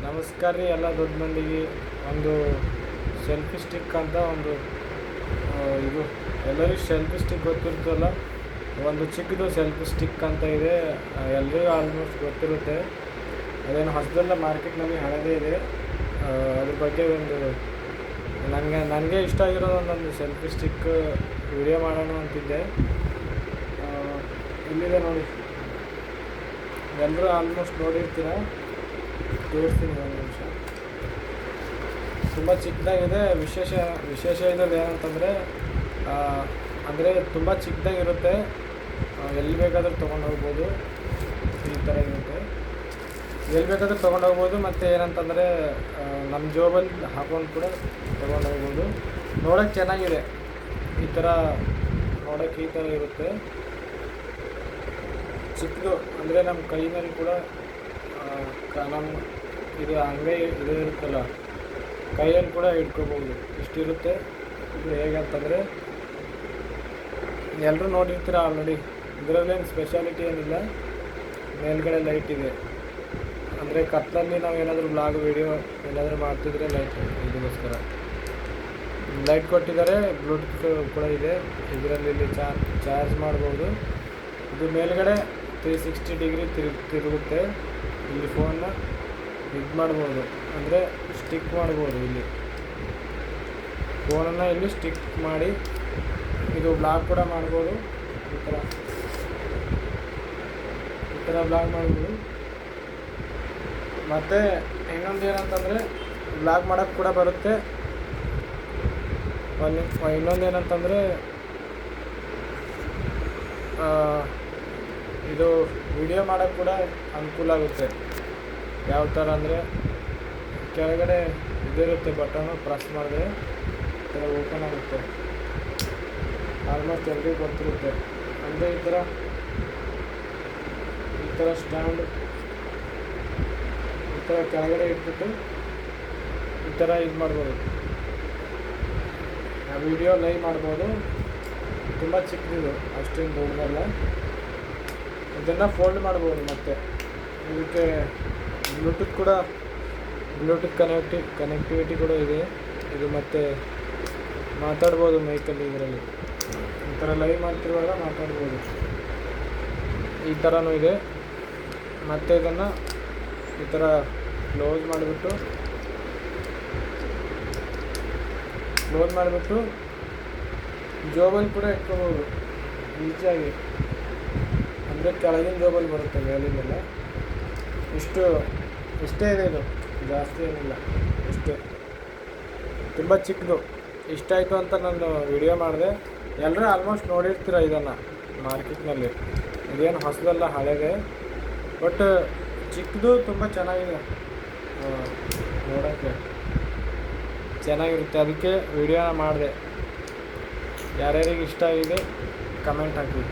ನಮಸ್ಕಾರ ರೀ ಎಲ್ಲ ದೊಡ್ಡ ಮಂದಿಗೆ. ಒಂದು ಸೆಲ್ಫಿ ಸ್ಟಿಕ್ ಅಂತ ಒಂದು ಇದು ಎಲ್ಲರಿಗೂ ಸೆಲ್ಫಿ ಸ್ಟಿಕ್ ಗೊತ್ತಿರ್ತಲ್ಲ, ಒಂದು ಚಿಕ್ಕದು ಸೆಲ್ಫಿ ಸ್ಟಿಕ್ ಅಂತ ಇದೆ. ಎಲ್ಲರಿಗೂ ಆಲ್ಮೋಸ್ಟ್ ಗೊತ್ತಿರುತ್ತೆ. ಅದೇನು ಹೊಸದಲ್ಲ, ಮಾರ್ಕೆಟ್ನಲ್ಲಿ ಹಳದೇ ಇದೆ. ಅದ್ರ ಬಗ್ಗೆ ಒಂದು ನನಗೆ ಇಷ್ಟ ಆಗಿರೋದು ಒಂದೊಂದು ಸೆಲ್ಫಿ ಸ್ಟಿಕ್ ವಿಡಿಯೋ ಮಾಡೋಣ ಅಂತಿದ್ದೆ. ಇಲ್ಲಿದೆ ನೋಡಿ, ಎಲ್ಲರೂ ಆಲ್ಮೋಸ್ಟ್ ನೋಡಿರ್ತೀರ. ತೋರಿಸ್ತೀನಿ ಒಂದು ನಿಮಿಷ. ತುಂಬ ಚಿಕ್ಕದಾಗಿದೆ. ವಿಶೇಷ ಇರೋದು ಏನಂತಂದರೆ ಅಂದರೆ ತುಂಬ ಚಿಕ್ಕದಾಗಿರುತ್ತೆ. ಎಲ್ಲಿ ಬೇಕಾದರೂ ತೊಗೊಂಡು ಹೋಗ್ಬೋದು. ಈ ಥರ ಇರುತ್ತೆ, ಎಲ್ಲಿ ಬೇಕಾದರೂ ತೊಗೊಂಡು ಹೋಗ್ಬೋದು. ಮತ್ತು ಏನಂತಂದರೆ ನಮ್ಮ ಜೋಬಲ್ಲಿ ಹಾಕೊಂಡು ಕೂಡ ತೊಗೊಂಡು ಹೋಗ್ಬೋದು. ನೋಡೋಕ್ಕೆ ಚೆನ್ನಾಗಿದೆ. ಈ ಥರ ನೋಡೋಕ್ಕೆ ಈ ಥರ ಇರುತ್ತೆ. ಚಿಕ್ಕದು ಅಂದರೆ ನಮ್ಮ ಕೈ ಮೇಲೆ ಕೂಡ ನಮ್ಮ ಇದು ಅಂಗೈ ಇದು ಇರುತ್ತಲ್ಲ, ಕೈಯಲ್ಲಿ ಕೂಡ ಇಟ್ಕೋಬೋದು. ಇಷ್ಟಿರುತ್ತೆ. ಇದು ಹೇಗಂತಂದರೆ ಎಲ್ಲರೂ ನೋಡಿರ್ತೀರ ಆಲ್ರೆಡಿ. ಇದರಲ್ಲೇನು ಸ್ಪೆಷಾಲಿಟಿ ಏನಿಲ್ಲ. ಮೇಲ್ಗಡೆ ಲೈಟ್ ಇದೆ. ಅಂದರೆ ಕತ್ತಲಲ್ಲಿ ನಾವು ಏನಾದರೂ ಬ್ಲಾಗ್ ವಿಡಿಯೋ ಏನಾದರೂ ಮಾಡ್ತಿದ್ರೆ ಲೈಟ್ ಇದಕ್ಕೋಸ್ಕರ ಲೈಟ್ ಕೊಟ್ಟಿದ್ದಾರೆ. ಬ್ಲೂಟೂತ್ ಕೂಡ ಇದೆ. ಇದರಲ್ಲಿ ಇಲ್ಲಿ ಚಾರ್ಜ್ ಮಾಡ್ಬೋದು. ಇದು ಮೇಲ್ಗಡೆ 360 ಡಿಗ್ರಿ ತಿರುಗುತ್ತೆ. ಇಲ್ಲಿ ಫೋನ್ನ ಇದು ಮಾಡ್ಬೋದು, ಅಂದರೆ ಸ್ಟಿಕ್ ಮಾಡ್ಬೋದು. ಇಲ್ಲಿ ಫೋನನ್ನು ಇಲ್ಲಿ ಸ್ಟಿಕ್ ಮಾಡಿ ಇದು ಬ್ಲಾಗ್ ಕೂಡ ಮಾಡ್ಬೋದು. ಈ ಥರ ಬ್ಲಾಗ್ ಮಾಡ್ಬೋದು. ಮತ್ತು ಇನ್ನೊಂದು ಏನಂತಂದರೆ ಬ್ಲಾಗ್ ಮಾಡೋಕ್ಕೆ ಕೂಡ ಬರುತ್ತೆ. ಇನ್ನೊಂದು ಏನಂತಂದರೆ ಇದು ವಿಡಿಯೋ ಮಾಡೋಕ್ಕೆ ಕೂಡ ಅನುಕೂಲ ಆಗುತ್ತೆ. ಯಾವ ಥರ ಅಂದರೆ ಕೆಳಗಡೆ ಇದಿರುತ್ತೆ ಬಟನು, ಪ್ರೆಸ್ ಮಾಡಿದ್ರೆ ಈ ಥರ ಓಪನ್ ಆಗುತ್ತೆ. ಆಲ್ಮೋಸ್ಟ್ ಎಲ್ರಿಗೂ ಗೊತ್ತಿರುತ್ತೆ. ಅಂದರೆ ಈ ಥರ ಸ್ಟ್ಯಾಂಡ್ ಈ ಥರ ಕೆಳಗಡೆ ಇಟ್ಬಿಟ್ಟು ಈ ಥರ ಇದು ಮಾಡ್ಬೋದು. ವಿಡಿಯೋ ಲೈವ್ ಮಾಡ್ಬೋದು. ತುಂಬ ಚಿಕ್ಕದಿದು, ಅಷ್ಟೇನು ದೊಡ್ಡದಲ್ಲ. ಇದನ್ನು ಫೋಲ್ಡ್ ಮಾಡ್ಬೋದು. ಮತ್ತು ಇದಕ್ಕೆ ಬ್ಲೂಟೂತ್ ಕನೆಕ್ಟಿವಿಟಿ ಕೂಡ ಇದೆ. ಇದು ಮತ್ತು ಮಾತಾಡ್ಬೋದು ಮೈಕಲ್ಲಿ. ಇದರಲ್ಲಿ ಈ ಥರ ಲೈವ್ ಮಾಡ್ತಿರುವಾಗ ಮಾತಾಡ್ಬೋದು. ಈ ಥರನೂ ಇದೆ. ಮತ್ತು ಇದನ್ನು ಈ ಥರ ಕ್ಲೋಸ್ ಮಾಡಿಬಿಟ್ಟು ಜೋಬಲ್ಲಿ ಕೂಡ ಇಟ್ಕೋಬೋದು ಈಸಿಯಾಗಿ. ಅಂದರೆ ಕೆಳಗಿನ ಜೋಬಲ್ಲಿ ಬರುತ್ತೆ, ಮೇಲಿನೆಲ್ಲ. ಇಷ್ಟೇ ಇದೆ. ಇದು ಜಾಸ್ತಿ ಏನಿಲ್ಲ, ಇಷ್ಟೇ. ತುಂಬ ಚಿಕ್ಕದು. ಇಷ್ಟ ಆಯಿತು ಅಂತ ನಾನು ವಿಡಿಯೋ ಮಾಡಿದೆ. ಎಲ್ಲರೂ ಆಲ್ಮೋಸ್ಟ್ ನೋಡಿರ್ತೀರ ಇದನ್ನು ಮಾರ್ಕೆಟ್ನಲ್ಲಿ. ಇದೇನು ಹೊಸದಲ್ಲ, ಹಳೆಯದೇ. ಬಟ್ ಚಿಕ್ಕದು ತುಂಬ ಚೆನ್ನಾಗಿದೆ, ನೋಡೋಕ್ಕೆ ಚೆನ್ನಾಗಿರುತ್ತೆ. ಅದಕ್ಕೆ ವಿಡಿಯೋ ಮಾಡಿದೆ. ಯಾರ್ಯಾರಿಗೆ ಇಷ್ಟ ಆಗಿದೆ ಕಮೆಂಟ್ ಹಾಕಿ.